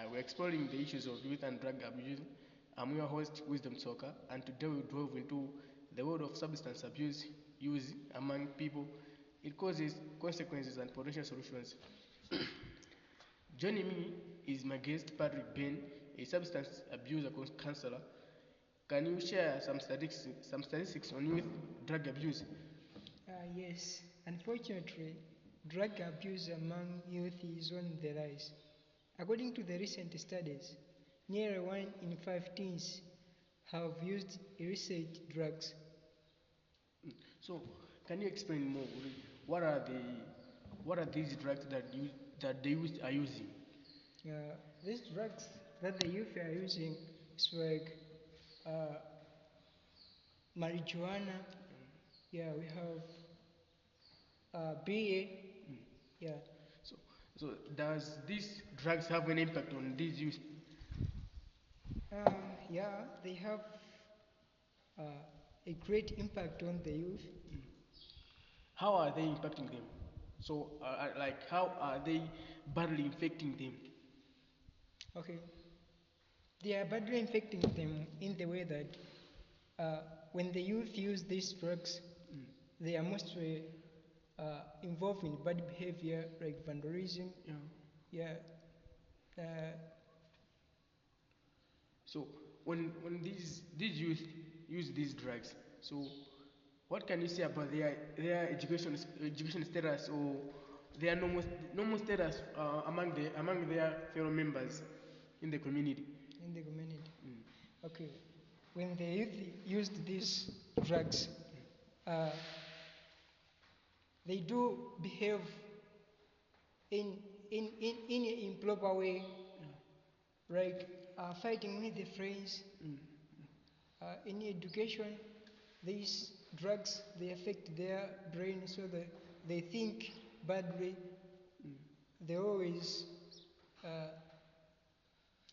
We're exploring the issues of youth and drug abuse. I'm your host, Wisdom Soka, and today we delve into the world of substance abuse use among people, its causes, consequences, and potential solutions. Joining me is my guest, Patrick Ben, a substance abuse counselor. Can you share some statistics on youth drug abuse? Yes, unfortunately, drug abuse among youth is on the rise. According to the recent studies, nearly 1 in 5 teens have used illicit drugs. So, can you explain more? What are the what are these drugs that the youth are using? Uh, these drugs that the youth are using is like uh, marijuana. Yeah, we have BA. Yeah, So, so does these drugs have an impact on these youth? yeah, they have uh, a great impact on the youth. How are they impacting them? So, like, how are they badly infecting them? Okay, they are badly infecting them in the way that uh, when the youth use these drugs, they are mostly involved in bad behavior like vandalism. Yeah. Yeah, uh, So, when these youth use these drugs, so what can you say about their education status or their normal status among their fellow members in the community? in the community. Mm. Okay, when the youth used these drugs, uh, they do behave in in an improper way, like fighting with the friends. In education, these drugs they affect their brain so that they think badly. They always uh,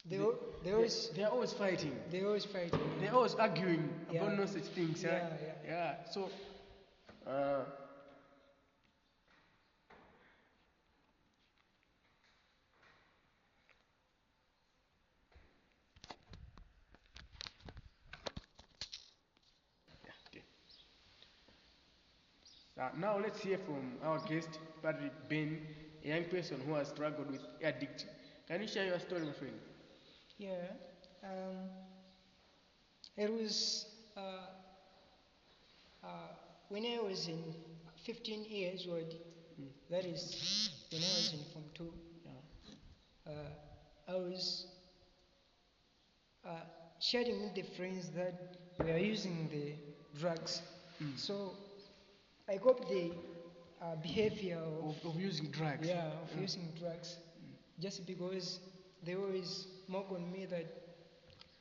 they, They, al- they they, always they are always fighting. they always fight. They're always arguing Yeah, about no such things. yeah, Yeah. yeah. Yeah. So, uh, okay. Now let's hear from our guest, Patrick Ben, a young person who has struggled with addiction. Can you share your story, my friend? Yeah. Um, it was uh, when I was in 15 years old. Mm. That is when I was in Form 2. Yeah. Uh, I was uh, sharing with the friends that we are using the drugs. Mm. So I got the behavior Of using drugs. yeah, of using drugs just because they always mock on me that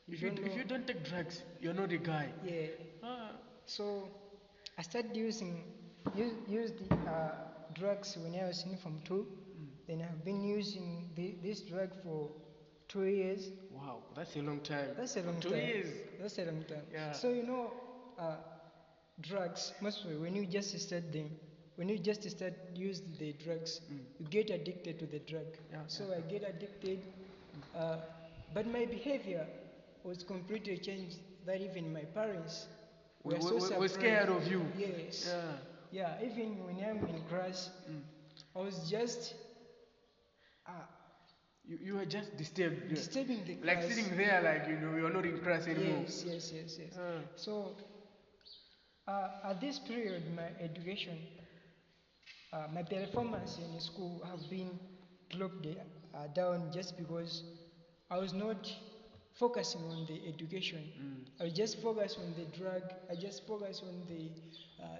you don't If know. you don't take drugs, you're not a guy. Yeah. Ah. So I started used the drugs when I was in Form 2. Then I've been using this drug for 2 years. Wow, that's a long time. That's a long 2 years. time. That's a long time. Yeah. So uh, drugs mostly when you just start them, when you just start using the drugs, you get addicted to the drug. Yeah, So yeah. I get addicted, uh, but my behavior was completely changed. That even my parents were so We're surprised. scared of you. Yes. Yeah. Yeah. Even when I'm in class, I was just uh, You are just disturbed. disturbing the Like class. sitting there, like, you're not in class anymore. Yes, yes, yes, yes. Ah. So at this period, my education, my performance in school have been dropped down just because I was not focusing on the education. I was just focused on the drug. I just focused on the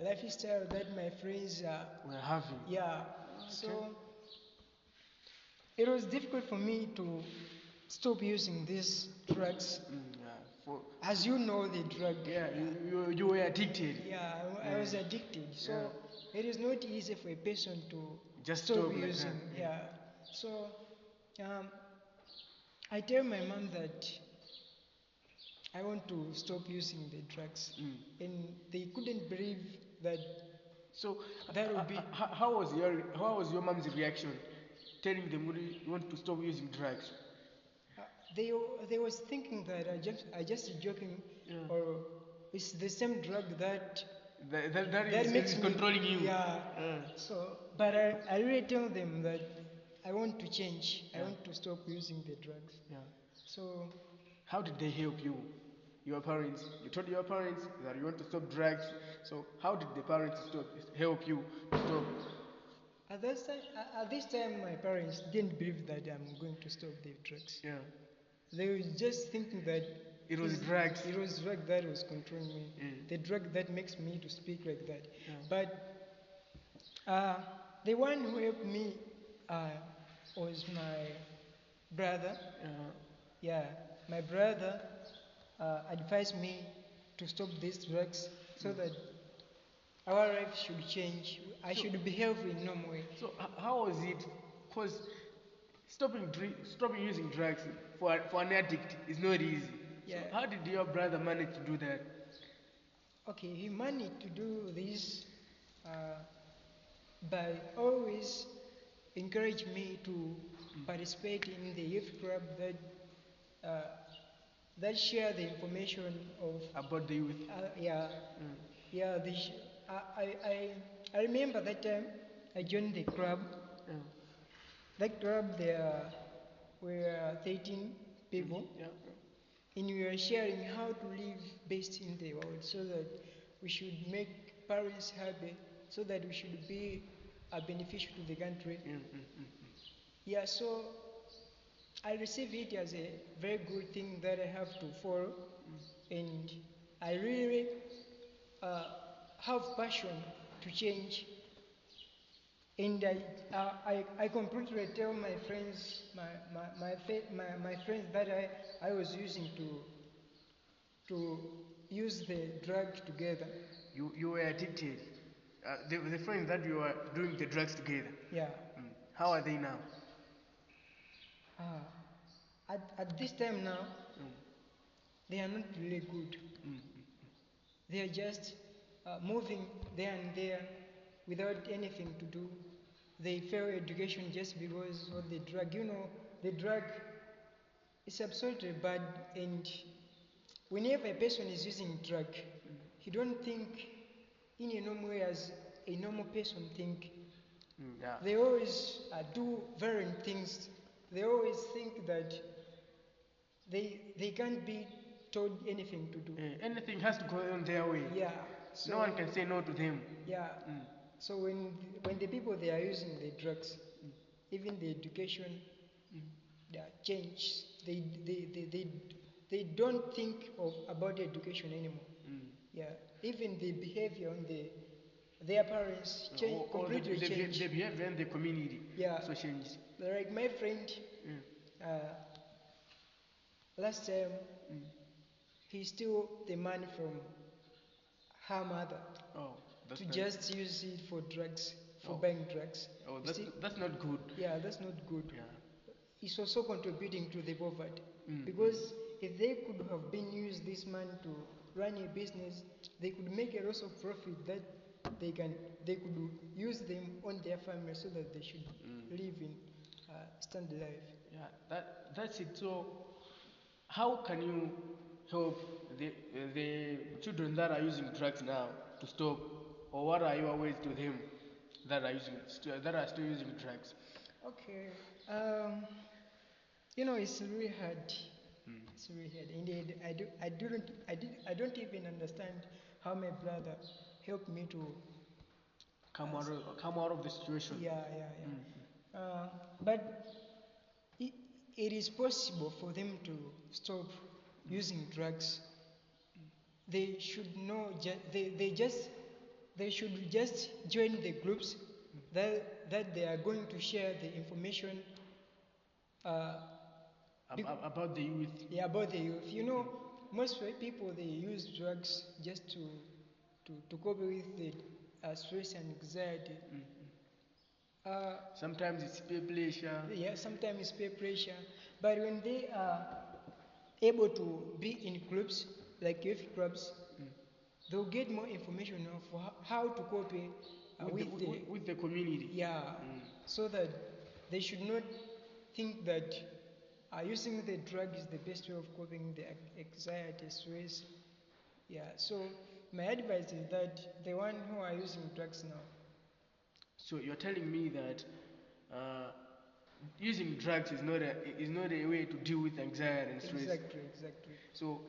lifestyle that my friends We're having. yeah. Okay. So it was difficult for me to stop using these drugs. Yeah. For, As you know, the drug. yeah, you were addicted. Yeah, I was addicted. So it is not easy for a person to Just stop stop like using. that. Yeah. So um, I tell my mom that I want to stop using the drugs, and they couldn't believe that So, that would be. how was your mom's reaction, telling them you want to stop using drugs? they was thinking that I just joking, Yeah. or it's the same drug that That makes is me, controlling you. yeah. Uh, So, but I really tell them that I want to change. I Yeah. want to stop using the drugs. yeah. So, How did they help you? Your parents. You told your parents that you want to stop drugs. So how did the parents help you to stop? at this time, my parents didn't believe that I'm going to stop the drugs. Yeah. They were just thinking that It was drugs. it was drug that was controlling me, Mm. the drug that makes me to speak like that. Yeah. But uh, the one who helped me uh, was my brother. Yeah. Yeah, my brother advised me to stop these drugs so that our life should change. I So should behave in normal way. how was it? Cause stopping using drugs for an addict is not easy. So Yeah. how did your brother manage to do that? Okay, he managed to do this uh, by always encourage me to participate in the youth club uh, that share the information of About the youth. yeah, Mm. yeah. I remember that time I joined the club. Yeah. That club there were 13 Mm. people, Yeah. and we were sharing how to live best in the world, so that we should make parents happy, so that we should be beneficial to the country. Mm, mm, mm, mm. Yeah, so I receive it as a very good thing that I have to follow, and I really uh, have passion to change. And I completely tell my friends, my friends that I was using to use the drug together. You were addicted. The friends that you were doing the drugs together. Yeah. Mm. How are they now? Uh, at this time now, Mm. they are not really good. Mm. They are just moving there and there without anything to do. They fail education just because of the drug. You know, the drug is absolutely bad, and whenever a person is using drug, he don't think in a normal way as a normal person think. Mm. Yeah. They always do varying things. They always think that they can't be told anything to do. Anything has to go on their way. Yeah. No So one can say no to them. yeah. Mm. So when the people they are using the drugs, even the education, they are changed. They don't think of about education anymore. Mm. Yeah. Even the behavior on their parents change, Or completely change. the behavior in the community Yeah. also changes. Like my friend, Mm. uh, last time Mm. he stole the money from her mother Oh, that's to not. just use it for drugs, for Oh. buying drugs. Oh, You see? that's not good. Yeah, that's not good. Yeah. It's also contributing to the poverty. Mm, Because if they could have been used this money to run a business, they could make a lot of profit that they could use them on their family so that they should live in standard life. Yeah, that's it. So, how can you help the children that are using drugs now to stop, or what are your ways to them that are that are still using drugs? Okay. It's really hard. It's really hard. Indeed, I don't even understand how my brother helped me to. Come out of the situation. Yeah, yeah, yeah. But it is possible for them to stop using drugs. They should know. They should just join the groups that they are going to share the information. Uh, About the youth. Yeah, about the youth. Most people they use drugs just to cope with the stress and anxiety. Uh, Sometimes it's peer pressure. yeah, sometimes it's peer pressure. But when they are able to be in groups like youth clubs, they'll get more information of how to cope With the community. yeah, so that they should not think that using the drug is the best way of coping the anxiety, stress. Yeah, so my advice is that the one who are using drugs now, So you're telling me that uh, using drugs is not a way to deal with anxiety and stress. exactly. So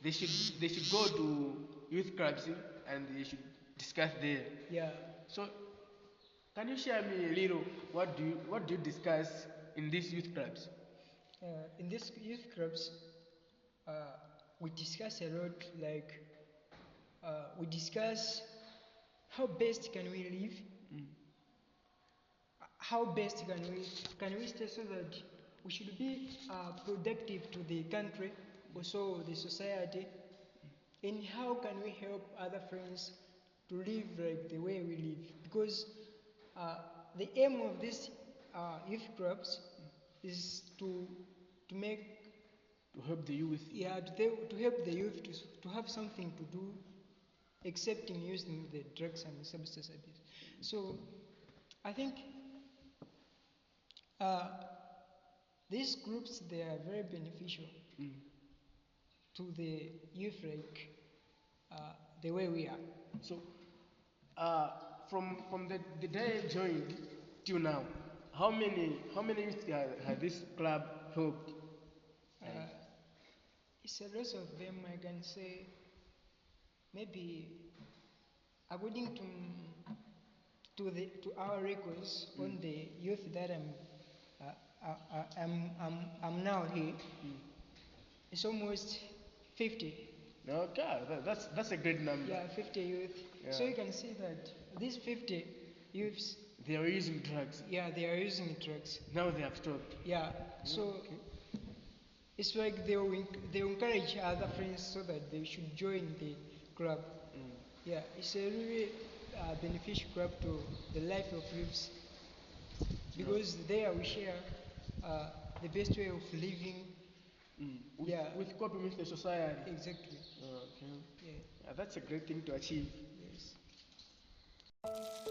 they should go to youth clubs and they should discuss there. Yeah, So can you share me a little what do you discuss in these youth clubs? in these youth clubs, uh, we discuss a lot. Like we discuss how best can we live, Mm. how best can we stay so that we should be productive to the country, also the society, and how can we help other friends to live like the way we live, because uh, the aim of these youth clubs is to make, To help the youth. yeah, to help the youth to have something to do excepting using the drugs and substance abuse. So I think uh, these groups, they are very beneficial Mm. to the youth, like the way we are. So uh, from the day I joined till now, how many youth has this club helped? Uh, it's a lot of them. I can say maybe according to our records on the youth that I'm now here, it's almost 50. Okay, that's a great number. Yeah, 50 youth. Yeah. So you can see that these 50 youths, They are using drugs. yeah, they are using drugs. Now they have stopped. Yeah, so it's like they encourage other friends so that they should join the club. Yeah, it's a really beneficial club to the life of youths, because there we share the best way of living. Yeah, With coping with the society. exactly. Okay. Yeah, Yeah, that's a great thing to achieve. yes.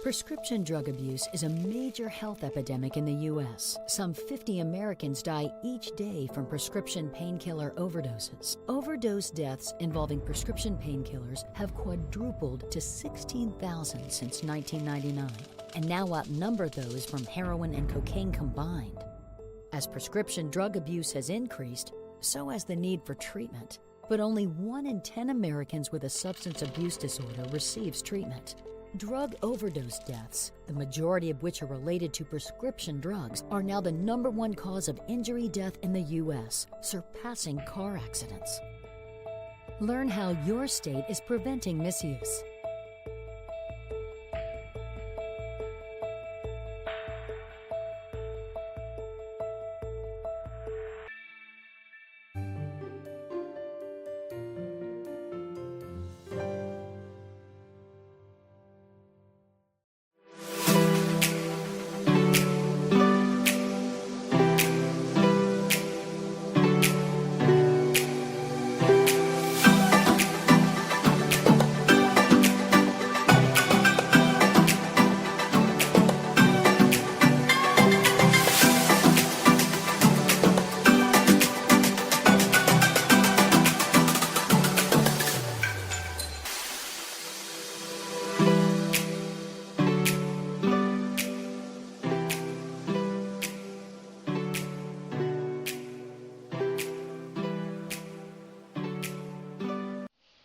Prescription drug abuse is a major health epidemic in the U.S. Some 50 Americans die each day from prescription painkiller overdoses. Overdose deaths involving prescription painkillers have quadrupled to 16,000 since 1999, and now outnumber those from heroin and cocaine combined. As prescription drug abuse has increased, so has the need for treatment. But only 1 in 10 Americans with a substance abuse disorder receives treatment. Drug overdose deaths, the majority of which are related to prescription drugs, are now the #1 cause of injury death in the U.S., surpassing car accidents. Learn how your state is preventing misuse.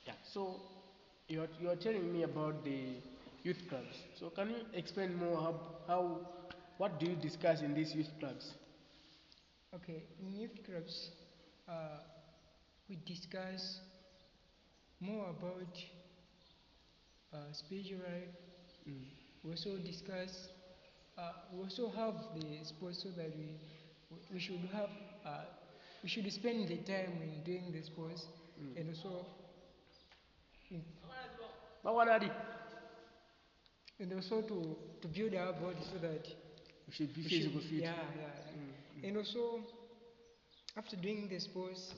Yeah. So you're telling me about the youth clubs. So can you explain more how what do you discuss in these youth clubs? Okay, in youth clubs, uh, we discuss more about spiritual life. We also discuss, we also have the sports, so that we should have, we should spend the time in doing the sports, and also, in, Mawanadi, and also to build our body so that we should be we physical should, fit. yeah. And also, after doing the sports,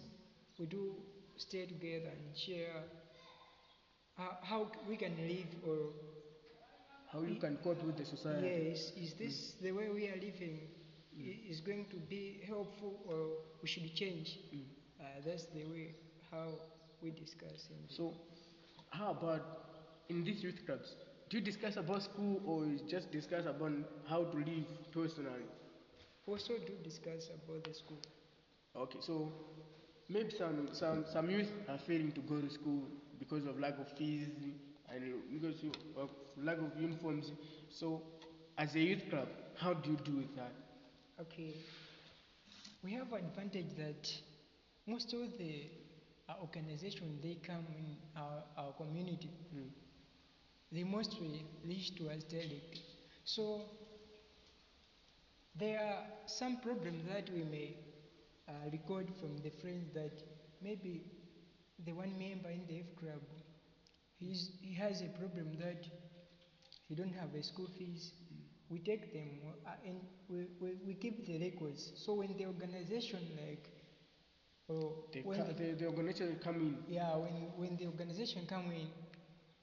we do stay together and share how we can live, or How you can cope with the society. yes, is this the way we are living? is going to be helpful or we should change. That's the way how we discuss. So, how about in these youth clubs? Do you discuss about school or you just discuss about how to live personally? Also do discuss about the school. Okay, so maybe some youth are failing to go to school because of lack of fees and because of lack of uniforms. So, as a youth club, how do you do with that? Okay, we have advantage that most of the organization they come in our community, Mm. they mostly reach to us directly. So there are some problems that we may record from the friends that maybe the one member in the F club, he has a problem that he don't have a school fees. We take them and we keep the records. So when the organization like, or when The organization come in. yeah, when the organization come in,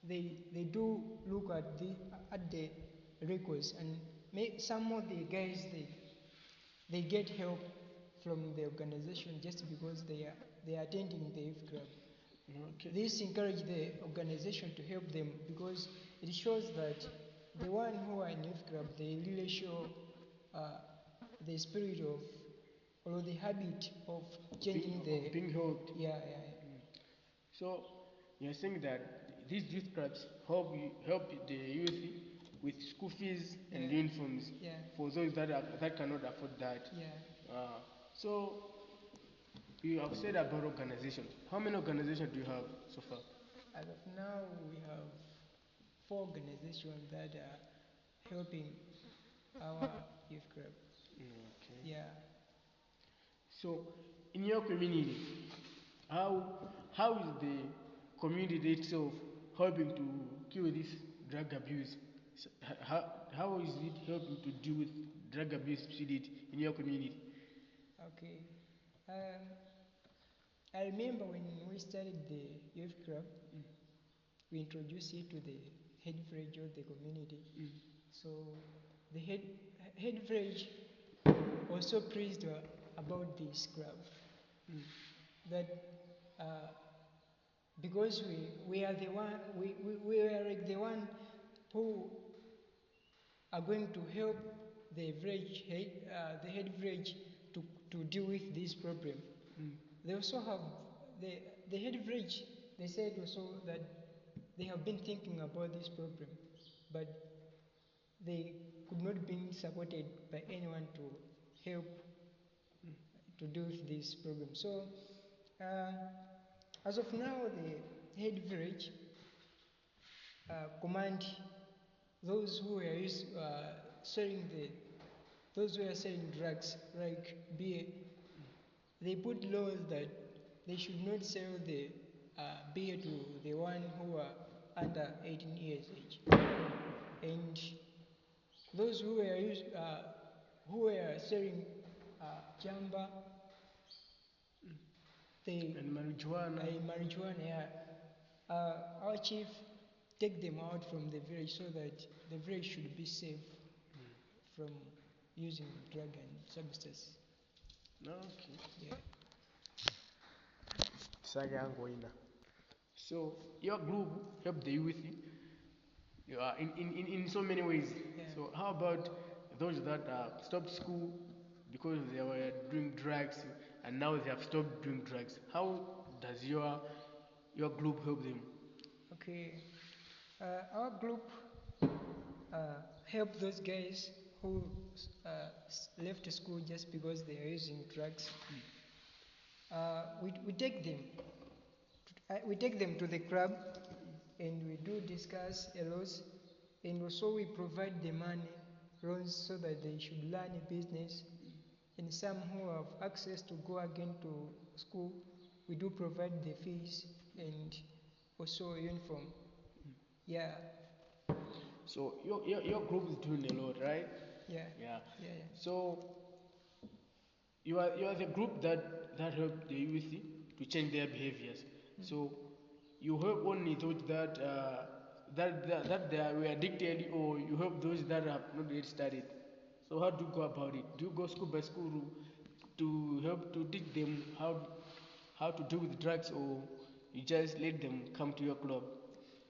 they do look at the records and some of the guys they get help from the organization just because they are attending the youth club. Okay. This encourage the organization to help them because it shows that the one who are in youth club they really show uh, the spirit of or the habit of changing the Being helped. yeah. So you're saying that these youth clubs help the youth with school fees and Yeah. uniforms Yeah. for those that cannot afford that. Yeah. So you have said about organizations. How many organizations do you have so far? As of now, we have 4 organizations that are helping our youth club. Okay. Yeah. So in your community, how how is the community itself helping to cure this drug abuse? So, how is it helping to deal with drug abuse spirit in your community? Okay. Um, I remember when we started the youth club, we introduced it to the head village of the community. So the head village also praised about this club. That uh, because we are the one we are like the one who are going to help the head village to deal with this problem. They also have the head village. They said also that they have been thinking about this problem, but they could not be supported by anyone to help to deal with this problem. So, as of now, the head village command those who are selling those who are selling drugs like beer. They put laws that they should not sell the beer to the one who are under 18 years age, and those who are selling jamba, they And marijuana. marijuana. Yeah. Our chief take them out from the village so that the village should be safe from using drug and substance. Okay. Yeah. So your group help the youth in so many ways. Yeah. So how about those that stopped school because they were doing drugs and now they have stopped doing drugs? How does your group help them? Okay. Our group help those guys who left school just because they are using drugs. We take them. We take them to the club, and we do discuss a lot, and also we provide the money loans so that they should learn a business. And some who have access to go again to school, we do provide the fees and also uniform. Yeah, So your group is doing a lot, right? yeah, Yeah. yeah. So you are the group that help the youth to change their behaviors. So you help only those that they were addicted, or you help those that have not yet started. So how do you go about it? Do you go school by school to help to teach them how to deal with drugs, or you just let them come to your club?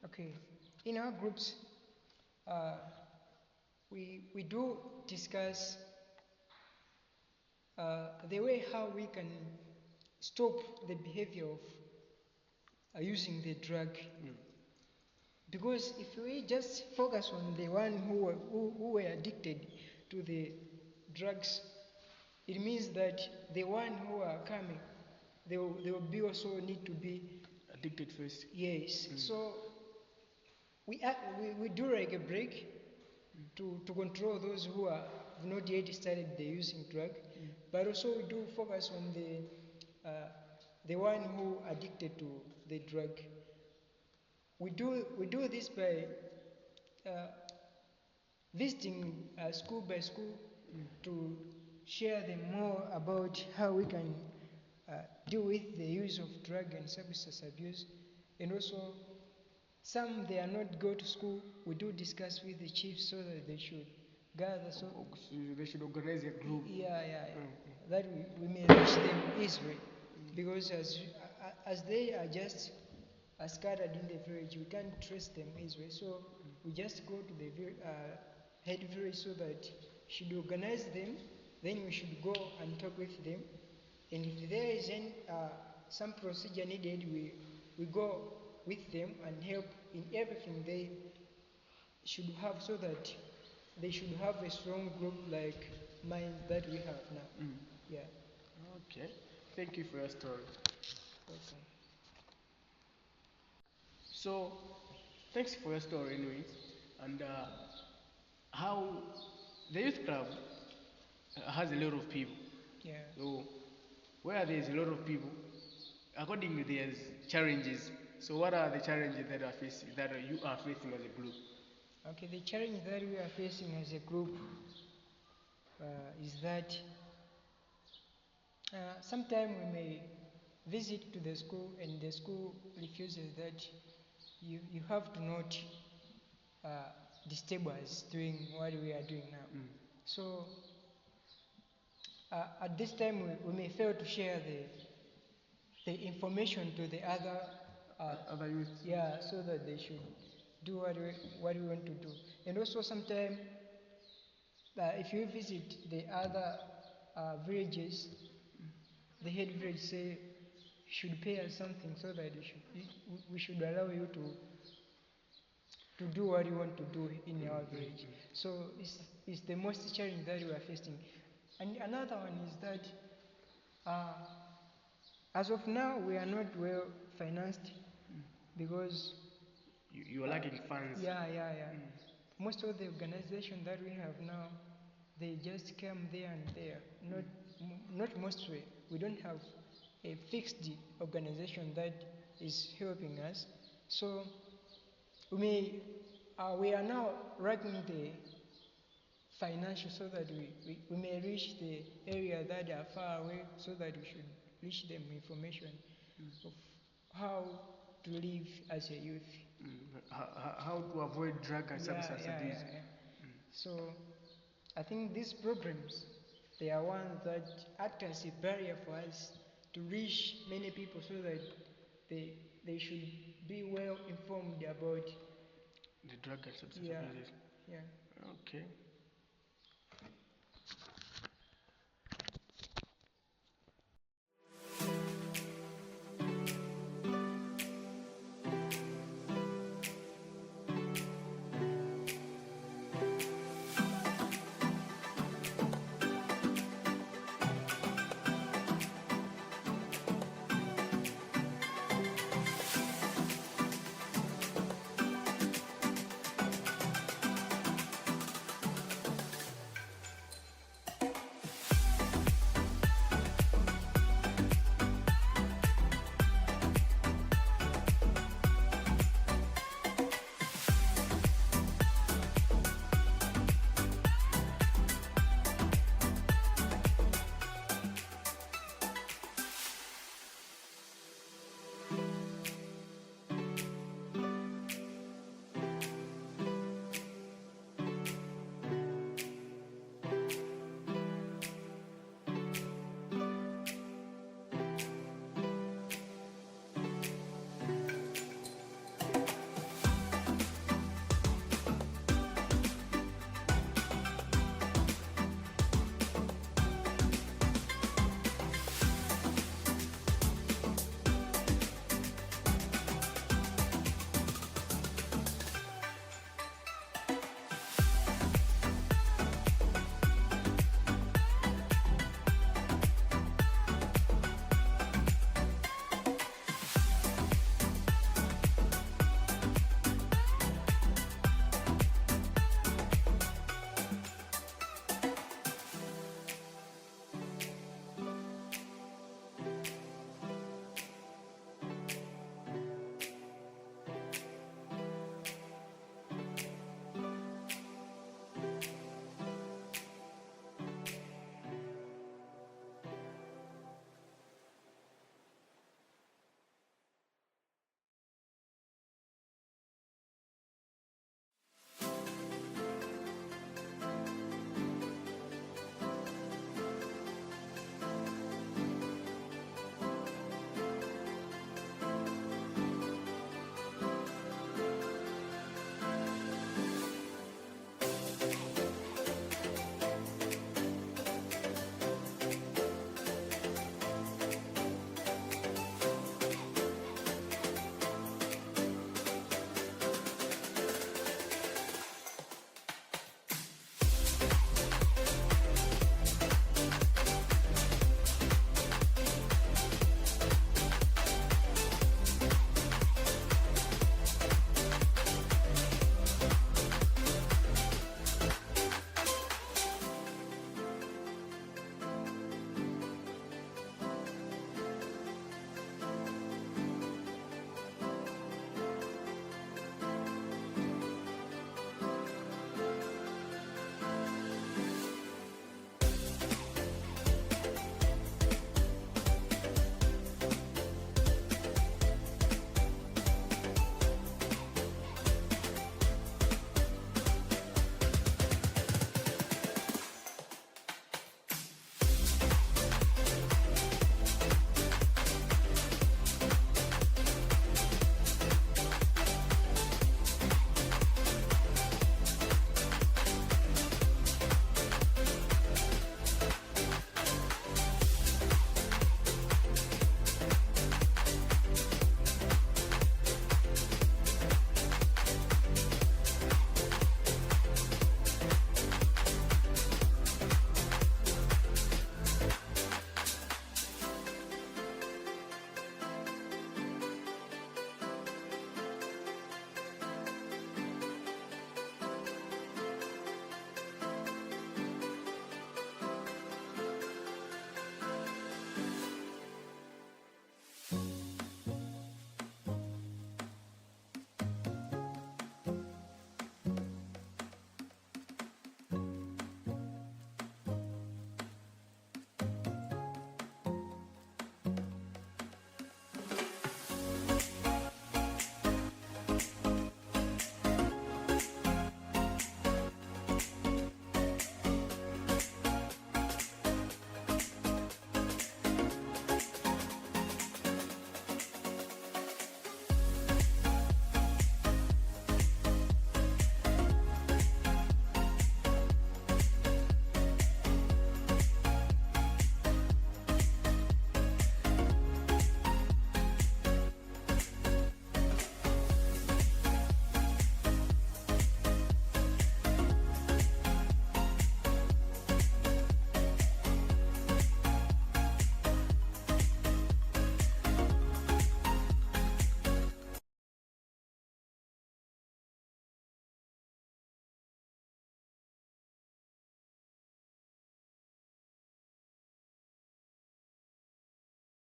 Okay. In our groups, uh, we do discuss the way how we can stop the behavior of using the drug. Because if we just focus on the one who were addicted to the drugs, it means that the one who are coming, they will be also need to be, Addicted first. yes. So we do like a break to control those who are have not yet started the using drug, but also we do focus on the one who addicted to the drug. We do this by uh, visiting school by school to share them more about how we can deal with the use of drug and substance abuse, and also some they are not go to school. We do discuss with the chiefs so that they should gather. So They should organize a group. that we may reach them easily, because as they are just scattered in the village, we can't trace them easily. So we just go to the head village so that should organize them. Then we should go and talk with them, and if there is any some procedure needed, we go with them and help in everything they should have, so that they should have a strong group like mine that we have now. Yeah. Okay. Thank you for your story. Okay. So, thanks for your story, anyways. And how the youth club has a lot of people. Yeah. So, where there's a lot of people, accordingly there's challenges. So, what are the challenges that you are facing as a group? Okay. The challenge that we are facing as a group is that sometime we may visit to the school and the school refuses that you have to not uh, disturb us doing what we are doing now. So at this time we may fail to share the information to the other Other youth? yeah, so that they should do what we want to do. And also sometimes if you visit the other villages, the head village say should pay us something so that we should allow you to do what you want to do in our village. So it's the most challenge that we are facing. And another one is that as of now we are not well financed, because You are lacking funds. yeah. Most of the organization that we have now, they just come there and there. Not mostly. We don't have a fixed organization that is helping us. So we are now writing the financial so that we may reach the area that are far away, so that we should reach them information of how to live as a youth. How to avoid drug and substance abuse. So I think these programs, they are ones that act as a barrier for us to reach many people, so that they should be well informed about The drug and substance yeah abuse. yeah. Okay.